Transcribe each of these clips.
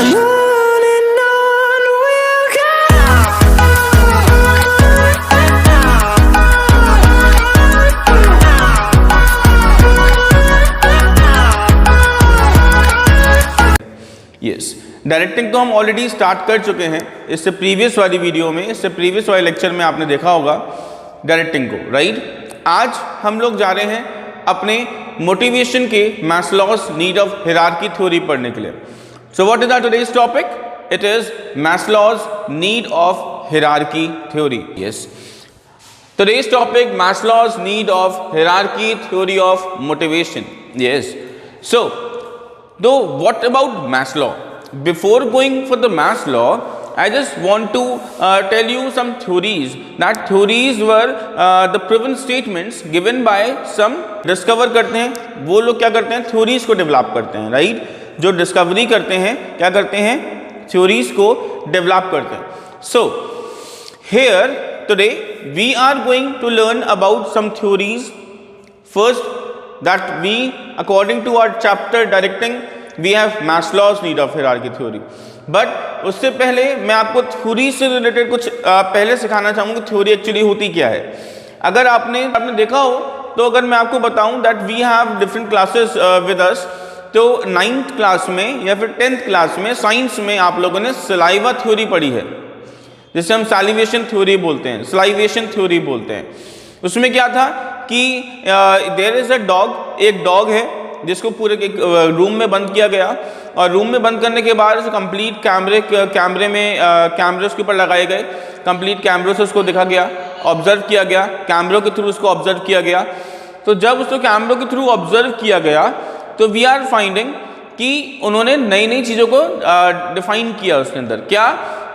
and on we'll go. Yes, directing तो हम already start कर चुके हैं। इससे प्रीवियस वाली वीडियो में, इससे प्रीवियस वाले लेक्चर में आपने देखा होगा डायरेक्टिंग को, राइट। आज हम लोग जा रहे हैं अपने मोटिवेशन के Maslow's need of hierarchy theory पढ़ने के लिए। So what is our today's topic? It is Maslow's need of hierarchy theory. Yes, today's topic Maslow's need of hierarchy theory of motivation. Yes, so though what about Maslow? Before going for the Maslow, I just want to tell you some theories. That theories were the proven statements given by some discover करते हैं, वो लोग क्या करते हैं, theories को develop करते हैं, right? जो discovery करते हैं क्या करते हैं, theories को develop करते हैं। So here today we are going to learn about some theories. First, that we, according to our chapter directing, we have Maslow's need of hierarchy theory. But उससे पहले मैं आपको थ्योरी से रिलेटेड कुछ पहले सिखाना चाहूँगा कि थ्योरी एक्चुअली होती क्या है। अगर आपने देखा हो तो अगर मैं आपको बताऊँ that we have different classes with us, तो 9th क्लास में या फिर 10th क्लास में साइंस में आप लोगों ने सलाइवा थ्योरी पढ़ी है, जिसे हम सैलिवेशन थ्योरी बोलते हैं, सलाइवेशन थ्योरी बोलते हैं। उसमें क्या था कि देयर इज अ डॉग, एक डॉग है जिसको पूरे एक रूम में बंद किया गया, और रूम में बंद करने के बाद उसको कंप्लीट कैमरे उसके ऊपर लगाए गए, कंप्लीट कैमरों से उसको देखा गया, ऑब्जर्व किया गया, कैमरों के थ्रू उसको ऑब्जर्व किया गया। तो जब उसको कैमरों के थ्रू ऑब्जर्व किया गया तो वी आर फाइंडिंग कि उन्होंने नई नई चीज़ों को डिफाइन किया उसके अंदर। क्या?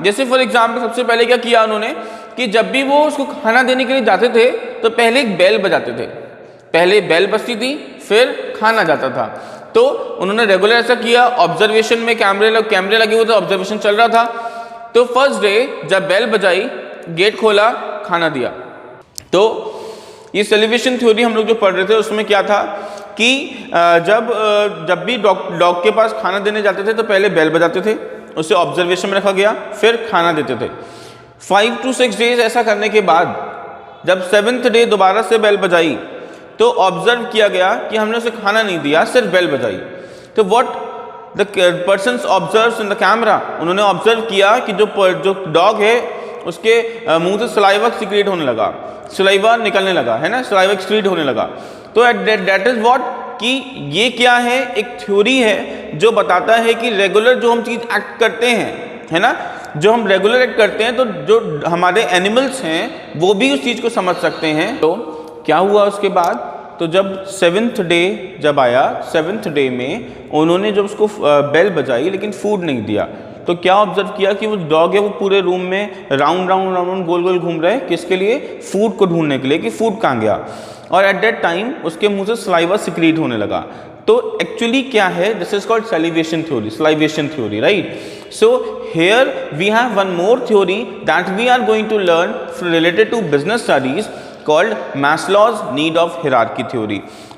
जैसे फॉर एग्जाम्पल सबसे पहले क्या किया उन्होंने कि जब भी वो उसको खाना देने के लिए जाते थे तो पहले एक बेल बजाते थे, पहले बेल बजती थी फिर खाना जाता था। तो उन्होंने रेगुलर ऐसा किया, ऑब्जर्वेशन में कैमरे लगे हुए थे, ऑब्जर्वेशन चल रहा था। तो फर्स्ट डे जब बेल बजाई, गेट खोला, खाना दिया। तो ये सैलिवेशन थ्योरी हम लोग जो पढ़ रहे थे उसमें क्या था कि जब भी डॉग के पास खाना देने जाते थे तो पहले बेल बजाते थे, उसे ऑब्जर्वेशन में रखा गया, फिर खाना देते थे। 5 to 6 डेज ऐसा करने के बाद जब 7th डे दोबारा से बेल बजाई तो ऑब्जर्व किया गया कि हमने उसे खाना नहीं दिया, सिर्फ बेल बजाई। तो what the person observes in the camera, उन्होंने ऑब्जर्व किया कि जो डॉग है उसके मुंह से सलाइवा सीक्रेट होने लगा, सलाइवा निकलने लगा, है ना, सलाइवा एक्सक्रीट होने लगा। तो दैट इज व्हाट कि ये क्या है, एक थ्योरी है जो बताता है कि रेगुलर जो हम चीज़ एक्ट करते हैं, है ना, जो हम रेगुलर एक्ट करते हैं तो जो हमारे एनिमल्स हैं वो भी उस चीज़ को समझ सकते हैं। तो क्या हुआ उसके बाद, तो जब 7th डे जब आया, 7th डे में उन्होंने जब उसको बेल बजाई लेकिन फूड नहीं दिया, तो क्या ऑब्जर्व किया कि वो डॉग है वो पूरे रूम में राउंड गोल गोल घूम रहा है, किसके लिए, फूड को ढूंढने के लिए कि फूड कहाँ गया। और एट दैट टाइम उसके मुंह से सलाइवा सिक्रीट होने लगा। तो एक्चुअली क्या है, this is called salivation theory, salivation theory, right. So here we have one more theory that we are going to learn related to business studies called Maslow's need of hierarchy theory.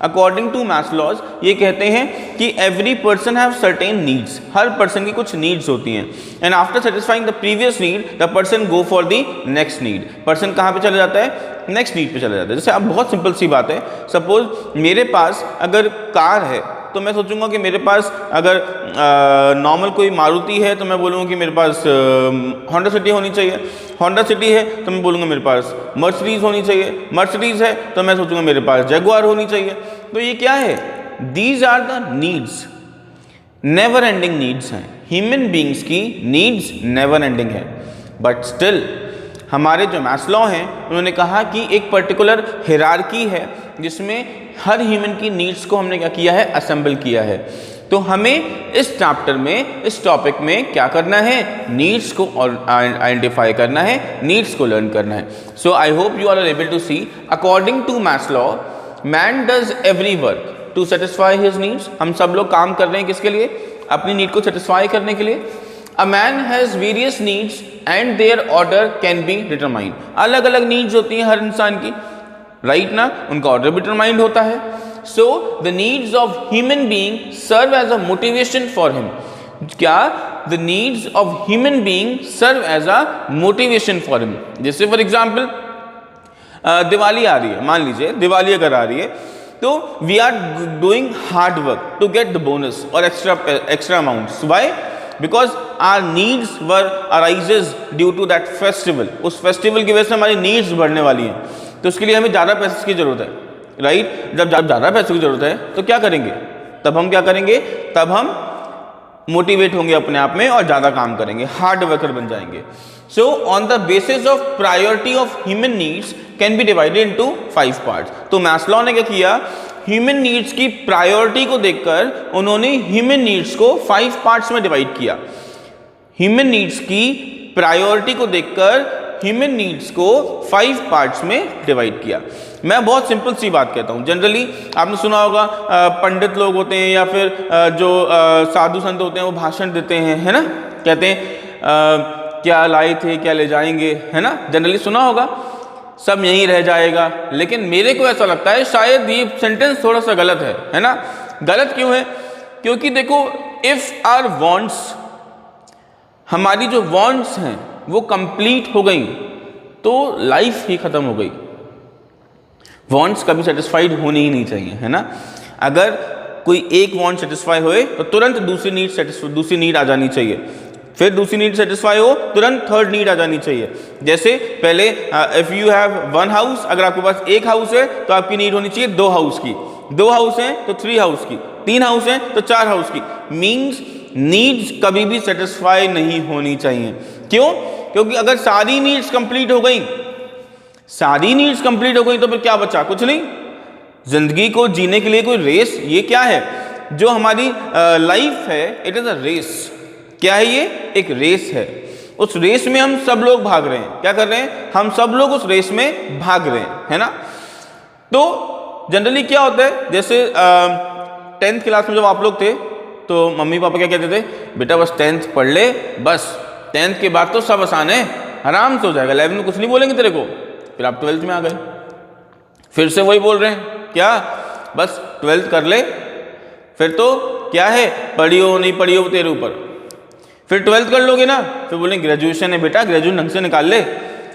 According to Maslow's, ये कहते हैं कि every person have certain needs, her person की कुछ needs होती हैं, and after satisfying the previous need, the person go for the next need. person कहाँ पे चला जाता है, next need पे चला जाता है। जैसे अब बहुत सिंपल सी बात है, सपोज मेरे पास अगर कार है तो मैं सोचूंगा कि मेरे पास अगर नॉर्मल कोई मारुति है तो मैं बोलूँगा कि मेरे पास होंडा सिटी होनी चाहिए, होंडा सिटी है तो मैं बोलूँगा मेरे पास मर्सिडीज़ होनी चाहिए, मर्सिडीज़ है तो मैं सोचूंगा मेरे पास जगुआर होनी चाहिए। तो ये क्या है, these are the needs, never ending needs हैं। ह्यूमन बींग्स की नीड्स नेवर एंडिंग है, बट स्टिल हमारे जो मैस्लो हैं उन्होंने कहा कि एक पर्टिकुलर हायरार्की है जिसमें हर ह्यूमन की नीड्स को हमने क्या किया है, असेंबल किया है। तो हमें इस चैप्टर में, इस टॉपिक में क्या करना है, नीड्स को आइडेंटिफाई करना है, नीड्स को लर्न करना है। So I hope you are able to see, according to Maslow, man does every work to satisfy his needs. हम सब लोग काम कर रहे हैं किसके लिए, अपनी नीड को सेटिस्फाई करने के लिए। A man has various needs and their order can be determined. अलग अलग नीड्स होती हैं हर इंसान की, राइट ना, उनका ऑर्डर भी डिटरमाइंड होता है। So the needs of human being serve as a motivation for him. क्या the needs of human being serve as a motivation for him. जैसे फॉर एग्जाम्पल दिवाली आ रही है, मान लीजिए दिवाली अगर आ रही है, तो we are doing hard work to get the bonus और extra amounts. Why? Because our needs were arises due to that festival. उस फेस्टिवल की वजह से हमारी नीड्स बढ़ने वाली हैं, तो उसके लिए हमें ज़्यादा पैसे की जरूरत है, राइट? जब ज़्यादा पैसे की जरूरत है तो क्या करेंगे? तब हम क्या करेंगे? तब हम मोटिवेट होंगे अपने आप में और ज़्यादा काम करेंगे, हार्ड वर्कर बन जाएंगे। So on the basis of priority of human needs can be divided into 5 parts. तो मैस्लो ने क्या किया? ह्यूमन नीड्स की प्रायोरिटी को देखकर उन्होंने ह्यूमन नीड्स को 5 पार्ट्स में डिवाइड किया। ह्यूमन नीड्स की प्रायोरिटी को देखकर ह्यूमन नीड्स को 5 पार्ट्स में डिवाइड किया। मैं बहुत सिंपल सी बात कहता हूँ। जनरली आपने सुना होगा पंडित लोग होते हैं या फिर जो साधु संत होते हैं वो भाषण देते हैं, है ना? कहते हैं क्या लाए थे क्या ले जाएंगे, है ना? जनरली सुना होगा, सब यहीं रह जाएगा। लेकिन मेरे को ऐसा लगता है शायद ये सेंटेंस थोड़ा सा गलत है ना? गलत क्यों है? क्योंकि देखो, इफ आवर वांट्स, हमारी जो वांट्स हैं वो कंप्लीट हो गई तो लाइफ ही खत्म हो गई। वांट्स कभी सेटिस्फाइड होनी ही नहीं चाहिए, है ना? अगर कोई एक वांट सेटिस्फाई होए तो तुरंत दूसरी नीड आ जानी चाहिए, फिर दूसरी नीड सेटिस्फाई हो तुरंत थर्ड नीड आ जानी चाहिए। जैसे पहले इफ यू हैव 1 हाउस, अगर आपके पास 1 हाउस है तो आपकी नीड होनी चाहिए 2 हाउस की, 2 हाउस हैं तो 3 हाउस की, 3 हाउस हैं तो 4 हाउस की। मीन्स नीड्स कभी भी सेटिस्फाई नहीं होनी चाहिए। क्यों? क्योंकि अगर सारी नीड्स कंप्लीट हो गई, तो फिर क्या बचा? कुछ नहीं। जिंदगी को जीने के लिए कोई रेस, ये क्या है? जो हमारी लाइफ है, इट इज अ रेस। क्या है ये? एक रेस है। उस रेस में हम सब लोग भाग रहे हैं। क्या कर रहे हैं? हम सब लोग उस रेस में भाग रहे हैं, है ना? तो जनरली क्या होता है, जैसे 10th क्लास में जब आप लोग थे तो मम्मी पापा क्या कहते थे? बेटा बस 10th पढ़ ले, बस 10th के बाद तो सब आसान है, आराम से हो जाएगा, 11th में कुछ नहीं बोलेंगे तेरे को। फिर आप 12th में आ गए, फिर से वही बोल रहे हैं, क्या? बस 12th कर ले, फिर तो क्या है, पढ़ियो नहीं पढ़ियो तेरे ऊपर। फिर 12th कर लोगे ना, फिर बोलेंगे ग्रेजुएशन है बेटा, ग्रेजुएशन ढंग से निकाल ले,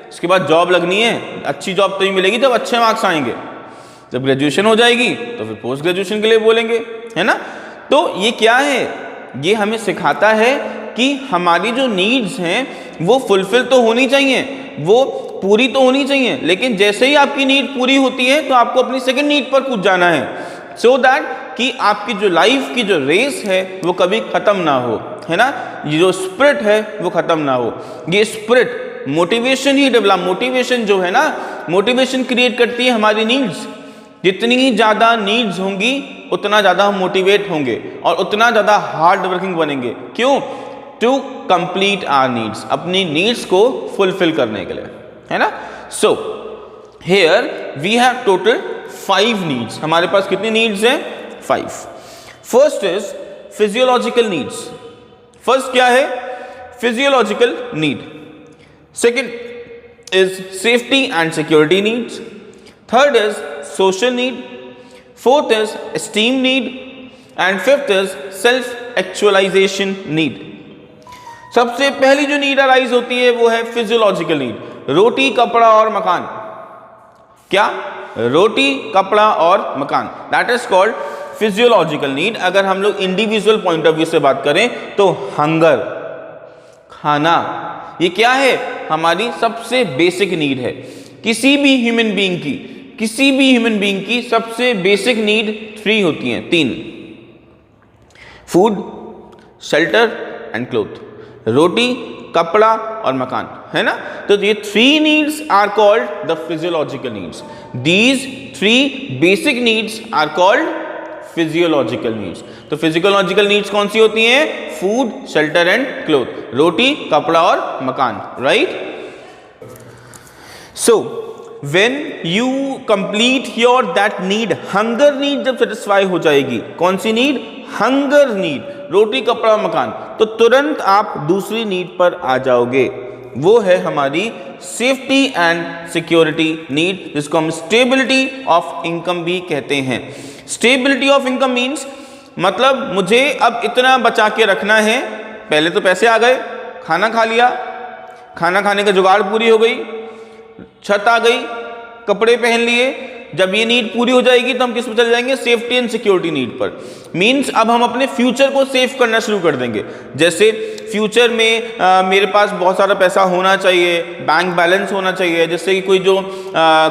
उसके बाद जॉब लगनी है, अच्छी जॉब तभी मिलेगी जब अच्छे मार्क्स आएंगे। जब ग्रेजुएशन हो जाएगी तो फिर पोस्ट ग्रेजुएशन के लिए बोलेंगे, है ना? तो ये क्या है? ये हमें सिखाता है कि हमारी जो नीड्स हैं वो फुलफिल तो होनी चाहिए, वो पूरी तो होनी चाहिए, लेकिन जैसे ही आपकी नीड पूरी होती है तो आपको अपनी सेकंड नीड पर कूद जाना है, सो दैट कि आपकी जो लाइफ की जो रेस है वो कभी खत्म ना हो, है ना? ये जो स्पिरिट है वो खत्म ना हो। ये स्पिरिट मोटिवेशन ही डेवलप, मोटिवेशन जो है ना, मोटिवेशन क्रिएट करती है हमारी नीड्स। जितनी ज़्यादा नीड्स होंगी उतना ज़्यादा हम मोटिवेट होंगे और उतना ज़्यादा हार्ड वर्किंग बनेंगे। क्यों? टू कंप्लीट आवर नीड्स, अपनी नीड्स को फुलफिल करने के लिए, है ना? So here we have total 5 needs. हमारे पास कितनी नीड्स हैं? 5। First is physiological needs. First क्या है? Physiological need. Second is safety and security needs. Third is social need, fourth is esteem need, and fifth is self actualization need. सबसे पहली जो need arise होती है वो है फिजियोलॉजिकल नीड, रोटी कपड़ा और मकान। क्या? रोटी कपड़ा और मकान, that is called physiological need. अगर हम लोग इंडिविजुअल पॉइंट ऑफ व्यू से बात करें तो हंगर, खाना, ये क्या है? हमारी सबसे बेसिक नीड है। किसी भी ह्यूमन बीइंग की सबसे बेसिक नीड 3 होती हैं, 3: फूड, शेल्टर एंड क्लोथ। रोटी, कपड़ा और मकान, है ना? तो ये 3 needs are called the physiological needs. These 3 basic needs are called physiological needs. तो फिजियोलॉजिकल नीड्स कौन सी होती हैं? फूड, शेल्टर एंड क्लोथ, रोटी, कपड़ा और मकान, right? So when you complete your that need, hunger need जब satisfy हो जाएगी, कौन सी नीड? hunger need, रोटी कपड़ा मकान, तो तुरंत आप दूसरी नीड पर आ जाओगे, वो है हमारी सेफ्टी एंड सिक्योरिटी नीड, जिसको हम स्टेबिलिटी ऑफ इनकम भी कहते हैं। स्टेबिलिटी ऑफ इनकम मीन्स मतलब मुझे अब इतना बचा के रखना है पहले तो पैसे आ गए, खाना खा लिया, खाना खाने का जुगाड़ पूरी हो गई, छत आ गई, कपड़े पहन लिए। जब ये नीड पूरी हो जाएगी तो हम किस पर चले जाएंगे? सेफ्टी एंड सिक्योरिटी नीड पर। मीन्स अब हम अपने फ्यूचर को सेव करना शुरू कर देंगे। जैसे फ्यूचर में मेरे पास बहुत सारा पैसा होना चाहिए, बैंक बैलेंस होना चाहिए, जिससे कि कोई जो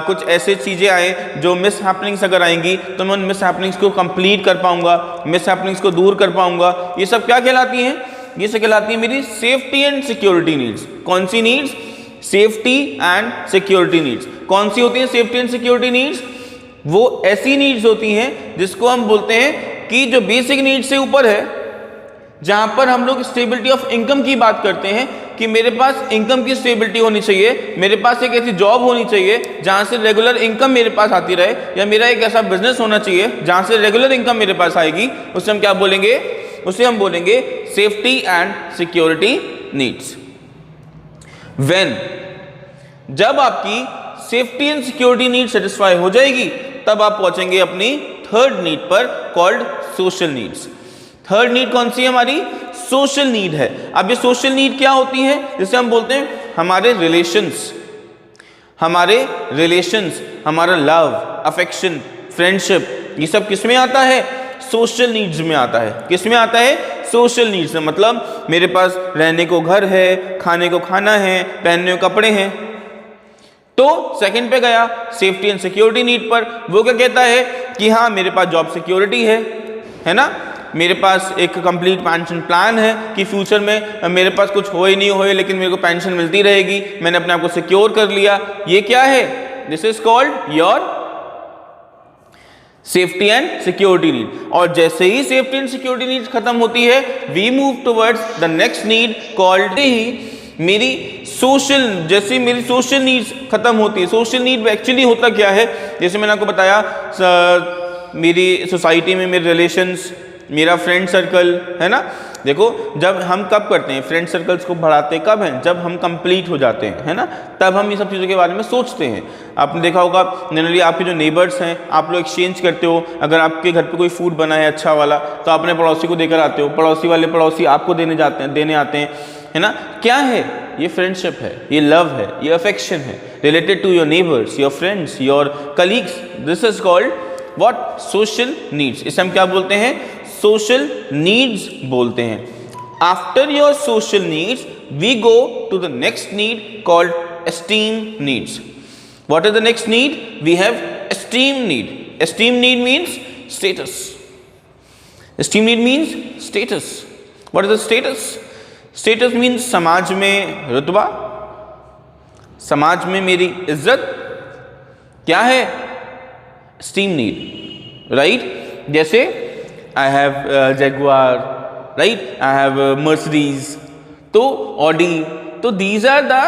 कुछ ऐसे चीज़ें आए जो मिस हैपनिंग्स अगर आएंगी तो मैं उन मिस हैपनिंग्स को कंप्लीट कर पाऊंगा, मिस हैपनिंग्स को दूर कर पाऊंगा। ये सब क्या कहलाती हैं? ये सब कहलाती है मेरी सेफ्टी एंड सिक्योरिटी नीड्स। कौन सी needs? Safety and security needs. कौन सी होती है सेफ्टी एंड सिक्योरिटी नीड्स? वो ऐसी नीड्स होती हैं जिसको हम बोलते हैं कि जो बेसिक नीड्स से ऊपर है, जहां पर हम लोग स्टेबिलिटी ऑफ इनकम की बात करते हैं कि मेरे पास इनकम की स्टेबिलिटी होनी चाहिए, मेरे पास एक ऐसी जॉब होनी चाहिए जहां से रेगुलर इनकम मेरे पास आती रहे, या मेरा एक ऐसा बिजनेस होना चाहिए जहां से रेगुलर इनकम मेरे पास आएगी। उसे हम क्या बोलेंगे? उसे हम बोलेंगे safety and security needs. When, जब आपकी safety and security need satisfy हो जाएगी तब आप पहुंचेंगे अपनी थर्ड नीड पर, called social needs. Third need कौन सी है? हमारी सोशल नीड है। अब ये सोशल नीड क्या होती है? जिसे हम बोलते हैं हमारे रिलेशंस, हमारा लव, अफेक्शन, फ्रेंडशिप, ये सब किस में आता है? सोशल नीड्स में आता है। किस में आता है? सोशल नीड्स में। मतलब मेरे पास रहने को घर है, खाने को खाना है, पहनने को कपड़े हैं। तो सेकंड पे गया सेफ्टी एंड सिक्योरिटी नीड पर। वो क्या कहता है कि हाँ मेरे पास जॉब सिक्योरिटी है ना, मेरे पास एक कंप्लीट पेंशन प्लान है कि फ्यूचर में मेरे पास कुछ हो ही नहीं हो लेकिन मेरे को पेंशन मिलती रहेगी, मैंने अपने आप को सिक्योर कर लिया। ये क्या है? This is called your safety and security need. और जैसे ही सेफ्टी एंड सिक्योरिटी नीड खत्म होती है, we move towards the next need called मेरी सोशल। जैसे मेरी सोशल नीड्स खत्म होती है, सोशल नीड एक्चुअली होता क्या है? जैसे मैंने आपको बताया, मेरी सोसाइटी में मेरे रिलेशंस, मेरा फ्रेंड सर्कल है ना। देखो, जब हम कब करते हैं फ्रेंड सर्कल्स को बढ़ाते कब हैं? जब हम कंप्लीट हो जाते हैं, है ना, तब हम ये सब चीज़ों के बारे में सोचते हैं। आपने देखा होगा जनरली आपके जो नेबर्स हैं, आप लोग एक्सचेंज करते हो। अगर आपके घर पे कोई फूड बना है अच्छा वाला तो आप अपने पड़ोसी को देकर आते हो, पड़ोसी आपको देने आते हैं, है ना। क्या है? ये फ्रेंडशिप है, ये लव है, ये अफेक्शन है, related to your neighbours, your friends, your colleagues. This is called what? Social needs. इसे हम क्या बोलते हैं? सोशल नीड्स बोलते हैं। After your social needs we go to the next need called esteem needs. What is the next need? We have esteem need. Esteem need means status. Esteem need means status. What is the status? Status means समाज में रुतबा, समाज में मेरी इज्जत। क्या है? Esteem need, right. जैसे I have Jaguar, right, I have Mercedes, तो ऑडी, तो these are the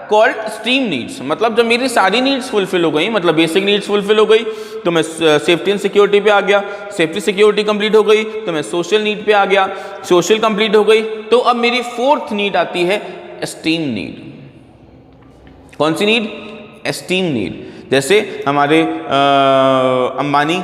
called esteem needs. मतलब जब मेरी सारी नीड्स फुलफिल हो गई, मतलब बेसिक नीड्स फुलफिल हो गई, तो मैं सेफ्टी एंड सिक्योरिटी पे आ गया। सेफ्टी सिक्योरिटी कंप्लीट हो गई तो मैं सोशल नीड पे आ गया। सोशल कंप्लीट हो गई तो अब मेरी फोर्थ नीड आती है एस्टीम नीड। कौन सी नीड? Esteem need. जैसे हमारे अंबानी,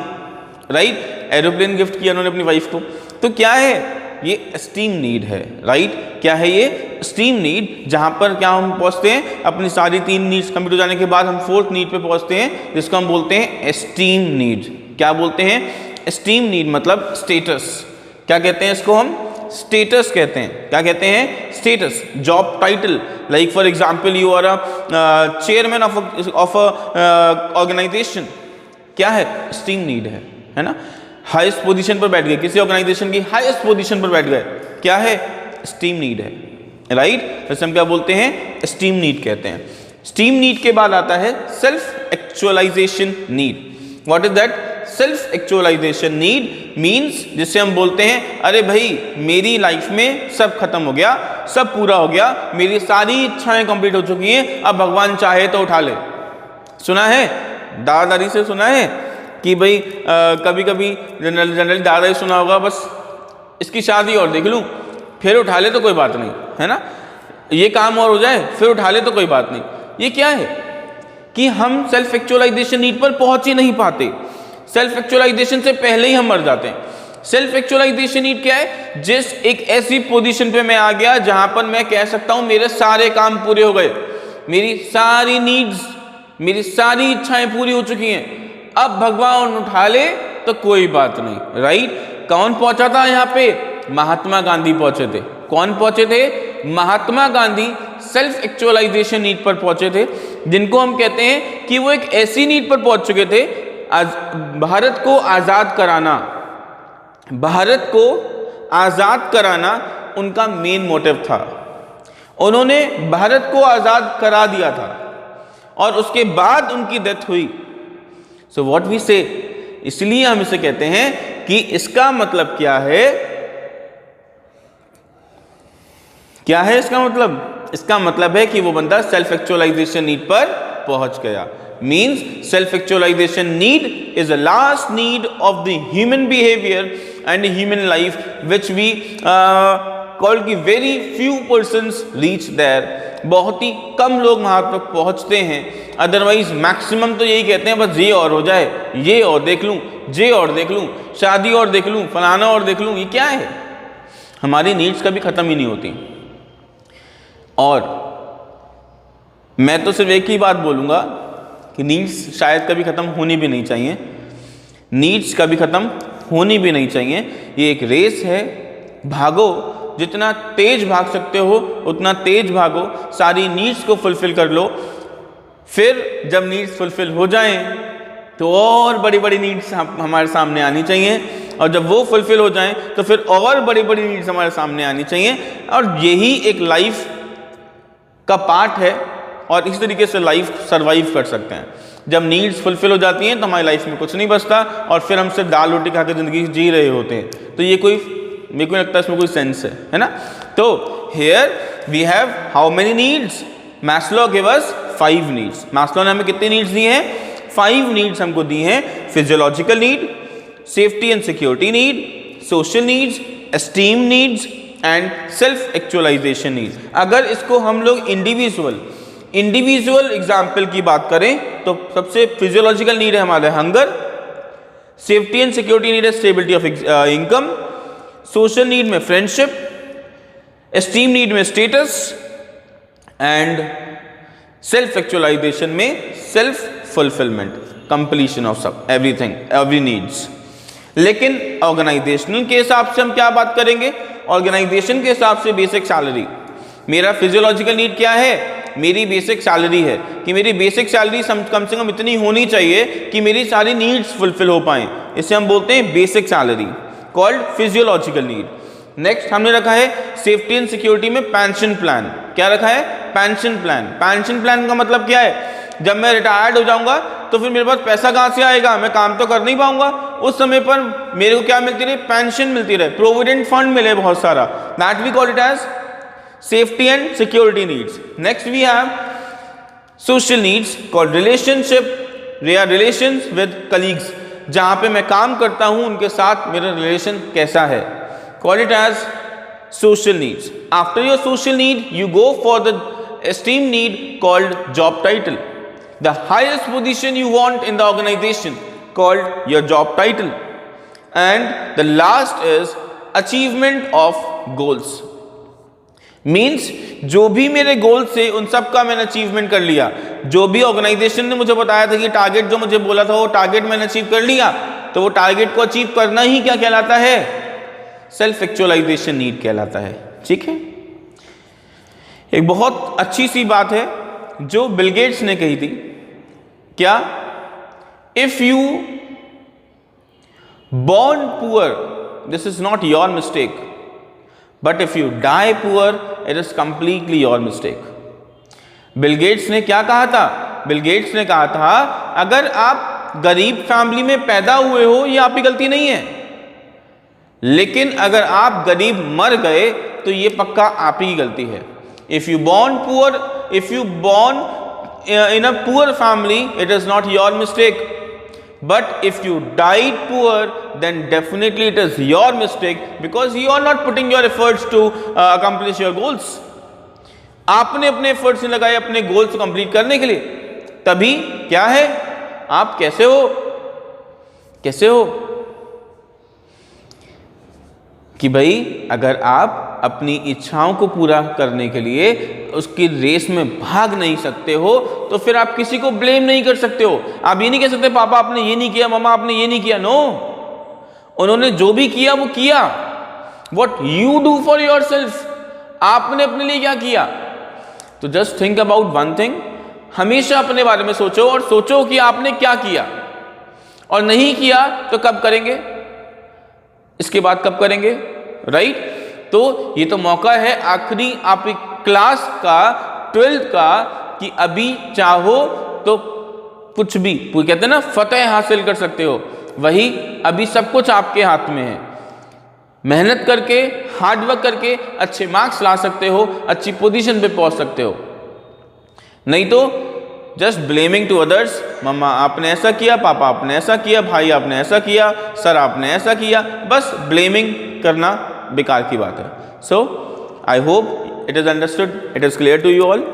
राइट, एरोप्लेन गिफ्ट किया उन्होंने अपनी वाइफ को, तो क्या है? ये एस्टीम नीड है, राइट। क्या है ये? एस्टीम नीड, जहां पर क्या हम पहुंचते हैं, अपनी सारी 3 नीड्स कंप्लीट हो जाने के बाद हम 4th नीड पे पहुंचते हैं, जिसको हम बोलते हैं एस्टीम नीड। क्या बोलते हैं? एस्टीम नीड मतलब स्टेटस। क्या कहते हैं इसको हम? स्टेटस कहते हैं। क्या कहते हैं? Status. Job title, like for example you are a chairman of a organization. क्या है? एस्टीम नीड है ना। हाईएस्ट पोजीशन पर बैठ गए, किसी ऑर्गेनाइजेशन की हाईएस्ट पोजीशन पर बैठ गए, क्या है? एस्टीम नीड है, राइट। वैसे हम क्या बोलते हैं? एस्टीम नीड कहते हैं। एस्टीम नीड के बाद आता है self actualisation need. What is that? Self actualisation need means, जिससे हम बोलते हैं अरे भाई मेरी लाइफ में सब खत्म हो गया, सब पूरा हो गया, मेरी सारी इच्छाएं कंप्लीट हो चुकी हैं, अब भगवान चाहे तो उठा ले। सुना है? दादा दादी से सुना है कि भाई कभी कभी जनरली दादा ही सुना होगा, बस इसकी शादी और देख लूँ फिर उठा ले तो कोई बात नहीं, है ना, ये काम और हो जाए फिर उठा ले तो कोई बात नहीं। ये क्या है कि हम सेल्फ एक्चुअलाइजेशन नीड पर पहुंच ही नहीं पाते। सेल्फ एक्चुअलाइजेशन से पहले ही हम मर जाते हैं। सेल्फ एक्चुअलाइजेशन नीड क्या है? जिस एक ऐसी पोजीशन पे मैं आ गया जहां पर मैं कह सकता हूं मेरे सारे काम पूरे हो गए, मेरी सारी नीड्स, मेरी सारी इच्छाएं पूरी हो चुकी हैं, अब भगवान उठा ले तो कोई बात नहीं, राइट? कौन पहुंचा था यहाँ पे? महात्मा गांधी पहुंचे थे। कौन पहुंचे थे? Mahatma Gandhi self actualisation need पर पहुंचे थे, जिनको हम कहते हैं कि वो एक ऐसी नीड पर पहुंच चुके थे, भारत को आजाद कराना, भारत को आजाद कराना उनका मेन मोटिव था। उन्होंने भारत को आजाद करा दिया था और उसके बाद उनकी डेथ हुई। सो व्हाट वी से, इसलिए हम इसे कहते हैं कि इसका मतलब क्या है? क्या है इसका मतलब? इसका मतलब है कि वो बंदा सेल्फ एक्चुअलाइजेशन नीड पर पहुंच गया। Means self actualisation need is a last need of the human behaviour and human life which we call की very few persons reach there. बहुत ही कम लोग वहां तक पहुंचते हैं, अदरवाइज मैक्सिमम तो यही कहते हैं बस ये और हो जाए, ये और देख लूं, ये और देख लूं, शादी और देख लूं, फलाना और देख लूं। ये क्या है? हमारी नीड्स कभी खत्म ही नहीं होती। और मैं तो सिर्फ एक ही बात बोलूंगा कि नीड्स शायद कभी खत्म होनी भी नहीं चाहिए, नीड्स कभी खत्म होनी भी नहीं चाहिए। ये एक रेस है, भागो, जितना तेज भाग सकते हो उतना तेज भागो, सारी नीड्स को फुलफिल कर लो। फिर जब नीड्स फुलफिल हो जाएं तो और बड़ी बड़ी नीड्स हमारे सामने आनी चाहिए, और जब वो फुलफिल हो जाएं तो फिर और बड़ी बड़ी नीड्स हमारे सामने आनी चाहिए। और यही एक लाइफ का पार्ट है, और इस तरीके से लाइफ सरवाइव कर सकते हैं। जब नीड्स फुलफिल हो जाती हैं तो हमारी लाइफ में कुछ नहीं बचता, और फिर हम सिर्फ दाल रोटी खा के ज़िंदगी जी रहे होते हैं। तो ये कोई, मेरे को लगता है इसमें कोई सेंस है ना? तो here we have how many needs? Maslow give us 5 needs. Maslow ने हमें कितनी नीड्स दी हैं? 5 नीड्स हमको दी हैं। Physiological need, safety and security need, social needs, esteem needs and self actualization needs. अगर इसको हम लोग इंडिविजुअल एग्जाम्पल की बात करें तो सबसे फिजियोलॉजिकल नीड है हमारे hunger, safety and security need है stability of income, social need में फ्रेंडशिप, एस्टीम नीड में स्टेटस, एंड सेल्फ एक्चुअलाइजेशन में सेल्फ फुलफिलमेंट, कंप्लीशन ऑफ सब एवरीथिंग, एवरी नीड्स। लेकिन ऑर्गेनाइजेशनल के हिसाब से हम क्या बात करेंगे? ऑर्गेनाइजेशन के हिसाब से बेसिक सैलरी। मेरा फिजियोलॉजिकल नीड क्या है? मेरी बेसिक सैलरी है, कि मेरी बेसिक सैलरी कम से कम इतनी होनी चाहिए कि मेरी सारी नीड्स फुलफिल हो पाएं। इसे हम बोलते हैं basic salary, called physiological need. Next हमने रखा है सेफ्टी एंड सिक्योरिटी में पेंशन प्लान। क्या रखा है? Pension plan. पेंशन प्लान का मतलब क्या है? जब मैं रिटायर्ड हो जाऊंगा तो फिर मेरे पास पैसा कहाँ से आएगा? मैं काम तो कर नहीं पाऊंगा, उस समय पर मेरे को क्या मिलती रहे? पेंशन मिलती रहे, प्रोविडेंट फंड मिले बहुत सारा। That we call it as safety and security needs. Next we have social needs called relationship, relations with colleagues. जहाँ पे मैं काम करता हूँ उनके साथ मेरा रिलेशन कैसा है, call it as social needs. After your social need you go for the esteem need called job title. The highest position you want in the organization called your job title. And the last is achievement of goals. Means जो भी मेरे गोल से उन सब का मैंने achievement कर लिया। जो भी ऑर्गेनाइजेशन ने मुझे बताया था कि टारगेट जो मुझे बोला था वो टारगेट मैंने अचीव कर लिया, तो वो टारगेट को अचीव करना ही क्या कहलाता है? सेल्फ एक्चुअलाइजेशन नीड कहलाता है। ठीक है, एक बहुत अच्छी सी बात है जो बिल गेट्स ने कही थी। क्या? If you born poor this is not your mistake, but if you die poor it is completely your mistake. Bill Gates ने क्या कहा था? बिल गेट्स ने कहा था अगर आप गरीब फैमिली में पैदा हुए हो ये आपकी गलती नहीं है, लेकिन अगर आप गरीब मर गए तो ये पक्का आप ही की गलती है। If you born poor, if you born in a poor family it is not your mistake, but if you died poor then definitely it is your mistake because you are not putting your efforts to accomplish your goals. आपने अपने efforts नहीं लगाए अपने goals को complete करने के लिए, तभी क्या है? आप कैसे हो? कि भाई अगर आप अपनी इच्छाओं को पूरा करने के लिए उसकी रेस में भाग नहीं सकते हो तो फिर आप किसी को ब्लेम नहीं कर सकते हो। आप ये नहीं कह सकते पापा आपने ये नहीं किया, मम्मा आपने ये नहीं किया। नो, उन्होंने जो भी किया वो किया। What you do for your self, आपने अपने लिए क्या किया। तो just think about one thing, हमेशा अपने बारे में सोचो और सोचो कि आपने क्या किया, और नहीं किया तो कब करेंगे, इसके बाद कब करेंगे, राइट। तो ये तो मौका है आखिरी आप क्लास का 12th का कि अभी चाहो तो कुछ भी, वो कहते हैं ना फतेह हासिल कर सकते हो, वही अभी सब कुछ आपके हाथ में है। मेहनत करके, हार्डवर्क करके अच्छे मार्क्स ला सकते हो, अच्छी पोजीशन पे पहुंच सकते हो। नहीं तो जस्ट ब्लेमिंग टू अदर्स, मम्मा आपने ऐसा किया, पापा आपने ऐसा किया, भाई आपने ऐसा किया, सर आपने ऐसा किया, बस ब्लेमिंग करना बेकार की बात है। So I hope it is understood, it is clear to you all.